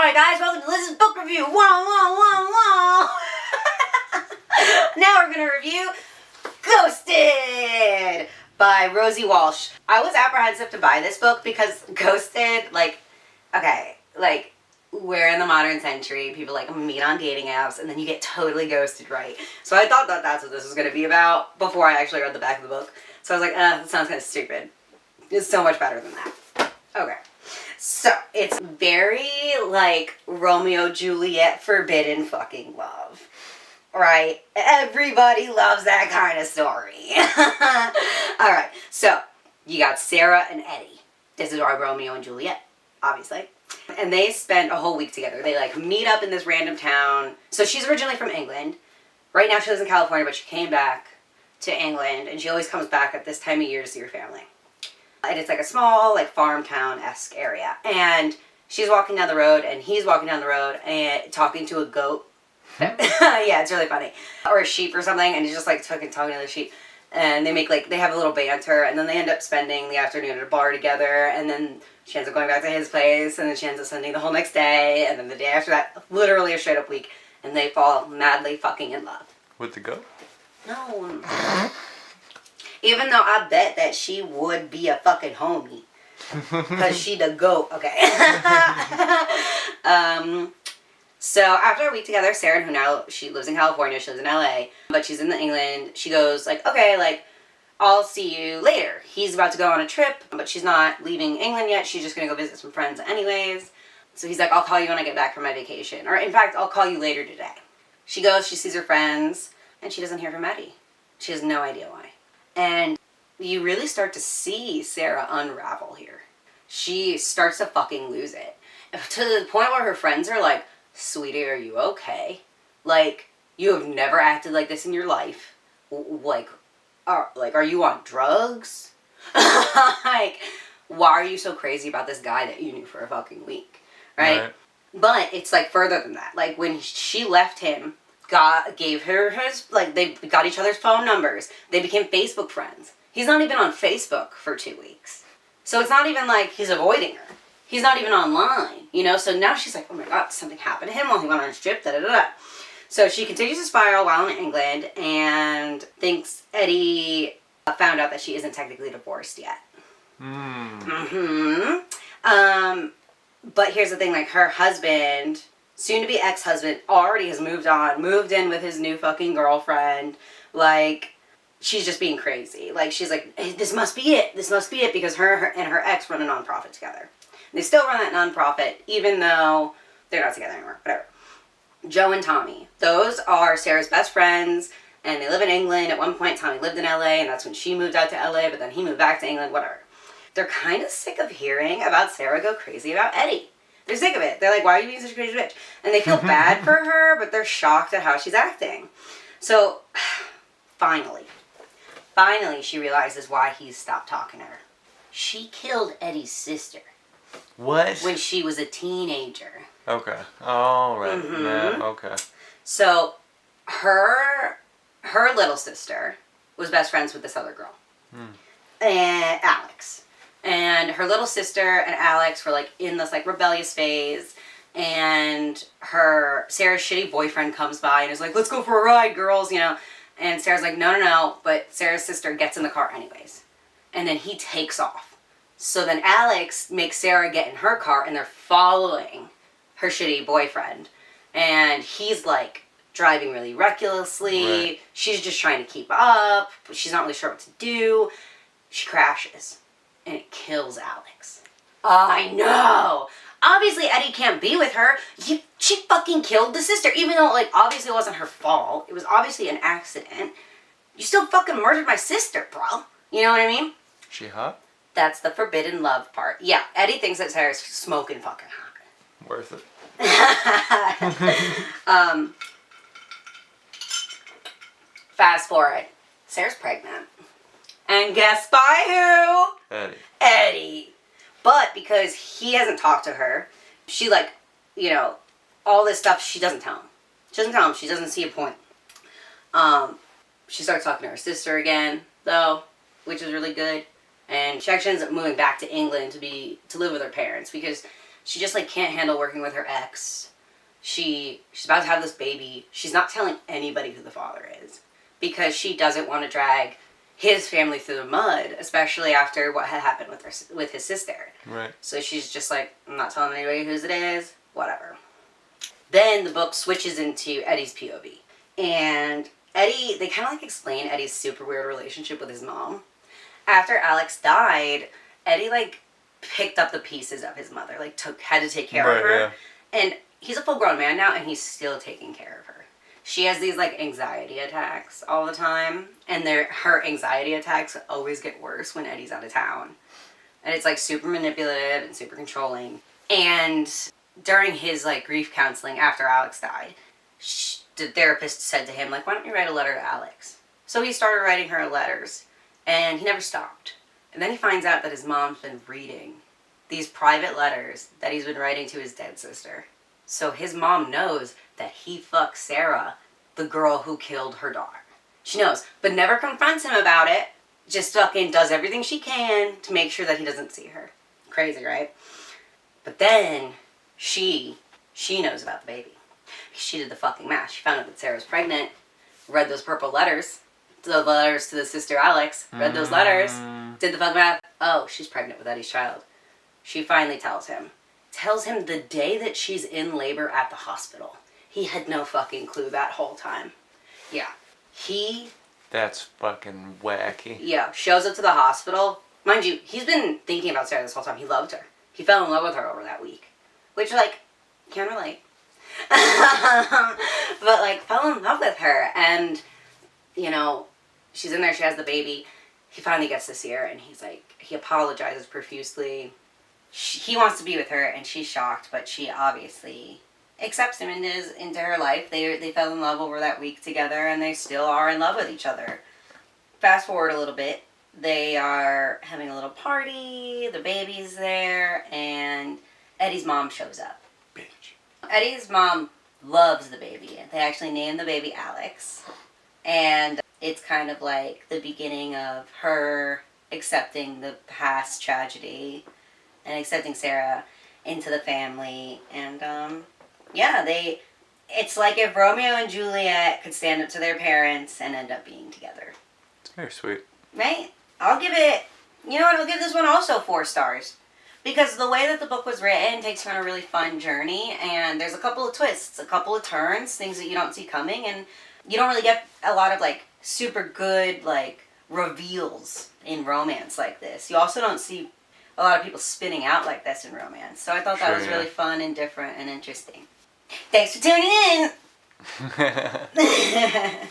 Alright guys, welcome to Liz's book review. Wah, wah, wah, wah. Now we're going to review Ghosted by Rosie Walsh. I was apprehensive to buy this book because Ghosted, we're in the modern century. People meet on dating apps and then you get totally ghosted, right? So I thought that that's what this was going to be about before I actually read the back of the book. So I was like, that sounds kind of stupid. It's so much better than that. Okay. So, it's very, Romeo Juliet forbidden fucking love. Right? Everybody loves that kind of story. Alright, so, you got Sarah and Eddie. This is our Romeo and Juliet, obviously. And they spend a whole week together. They, meet up in this random town. So, she's originally from England. Right now she lives in California, but she came back to England. And she always comes back at this time of year to see her family. And it's a small, farm town-esque area. And she's walking down the road, and he's walking down the road and talking to a goat. Yeah, it's really funny. Or a sheep or something, and he's just, talking to the sheep. And they make, they have a little banter, and then they end up spending the afternoon at a bar together, and then she ends up going back to his place, and then she ends up spending the whole next day, and then the day after that, literally a straight-up week, and they fall madly fucking in love. With the goat? No. Even though I bet that she would be a fucking homie. Because she the goat. Okay. So after a week together, Sarah, who now, she lives in California, she lives in LA, but she's in England, she goes okay, I'll see you later. He's about to go on a trip, but she's not leaving England yet. She's just going to go visit some friends anyways. So he's like, I'll call you when I get back from my vacation. Or in fact, I'll call you later today. She goes, she sees her friends, and she doesn't hear from Eddie. She has no idea why. And you really start to see Sarah unravel here. She starts to fucking lose it. To the point where her friends are like, sweetie, are you okay? You have never acted like this in your life. Are you on drugs? Why are you so crazy about this guy that you knew for a fucking week? Right? But it's further than that. When she left him, gave her his, they got each other's phone numbers. They became Facebook friends. He's not even on Facebook for 2 weeks. So it's not even he's avoiding her. He's not even online, So now she's like, oh my god, something happened to him while he went on his trip, da-da-da-da. So she continues to spiral while in England and thinks Eddie found out that she isn't technically divorced yet. But here's the thing, her husband, soon-to-be ex-husband, already has moved on, moved in with his new fucking girlfriend, she's just being crazy. She's like, hey, this must be it. This must be it because her and her ex run a nonprofit together. And they still run that nonprofit even though they're not together anymore. Whatever. Joe and Tommy. Those are Sarah's best friends and they live in England. At one point, Tommy lived in LA and that's when she moved out to LA, but then he moved back to England, whatever. They're kind of sick of hearing about Sarah go crazy about Eddie. They're sick of it. They're like, why are you being such a crazy bitch? And they feel bad for her, but they're shocked at how she's acting. So, finally, she realizes why he stopped talking to her. She killed Eddie's sister. What? When she was a teenager. Okay. All right. Yeah, okay. So, her little sister was best friends with this other girl. And Alex. And her little sister and Alex were in this rebellious phase. And Sarah's shitty boyfriend comes by and is like, let's go for a ride, girls, And Sarah's like, no. But Sarah's sister gets in the car anyways. And then he takes off. So then Alex makes Sarah get in her car and they're following her shitty boyfriend. And he's driving really recklessly. Right. She's just trying to keep up. But she's not really sure what to do. She crashes. And it kills Alex. I know! Obviously Eddie can't be with her. She fucking killed the sister. Even though, obviously it wasn't her fault. It was obviously an accident. You still fucking murdered my sister, bro. You know what I mean? She hot? That's the forbidden love part. Yeah, Eddie thinks that Sarah's smoking fucking hot. Worth it. Fast forward. Sarah's pregnant. And guess by who? Eddie. But because he hasn't talked to her, she all this stuff, she doesn't tell him. She doesn't tell him. She doesn't see a point. She starts talking to her sister again, though, which is really good. And she actually ends up moving back to England to live with her parents because she just like can't handle working with her ex. She's about to have this baby. She's not telling anybody who the father is because she doesn't want to drag his family through the mud, especially after what had happened with his sister. Right. So she's just like, I'm not telling anybody whose it is, whatever. Then the book switches into Eddie's POV. And Eddie, they kind of like explain Eddie's super weird relationship with his mom. After Alex died, Eddie like picked up the pieces of his mother, like had to take care of her. Yeah. And he's a full grown man now and he's still taking care of her. She has these like anxiety attacks all the time, and her anxiety attacks always get worse when Eddie's out of town. And it's like super manipulative and super controlling. And during his like grief counseling after Alex died, the therapist said to him like, why don't you write a letter to Alex? So he started writing her letters, and he never stopped. And then he finds out that his mom's been reading these private letters that he's been writing to his dead sister. So his mom knows that he fucked Sarah, the girl who killed her daughter. She knows, but never confronts him about it. Just fucking does everything she can to make sure that he doesn't see her. Crazy, right? But then she knows about the baby. She did the fucking math. She found out that Sarah was pregnant, read those purple letters, the letters to the sister Alex, read those letters, did the fucking math. Oh, she's pregnant with Eddie's child. She finally tells him the day that she's in labor at the hospital. He had no fucking clue that whole time. Yeah. That's fucking wacky. Yeah, shows up to the hospital. Mind you, he's been thinking about Sarah this whole time. He loved her. He fell in love with her over that week. Which, like, can't relate. But, like, fell in love with her. And, you know, she's in there, she has the baby. He finally gets to see her, and he's like, he apologizes profusely. He wants to be with her, and she's shocked, but she obviously accepts him into her life. They fell in love over that week together, and they still are in love with each other. Fast forward a little bit. They are having a little party, the baby's there, and Eddie's mom shows up. Bitch. Eddie's mom loves the baby. They actually named the baby Alex. And it's kind of like the beginning of her accepting the past tragedy and accepting Sarah into the family. And, yeah, it's like if Romeo and Juliet could stand up to their parents and end up being together. It's very sweet. Right? I'll give this one also 4 stars. Because the way that the book was written takes you on a really fun journey, and there's a couple of twists, a couple of turns, things that you don't see coming, and you don't really get a lot of, like, super good, like, reveals in romance like this. You also don't see a lot of people spinning out like this in romance. So I thought that was really fun and different and interesting. Thanks for tuning in!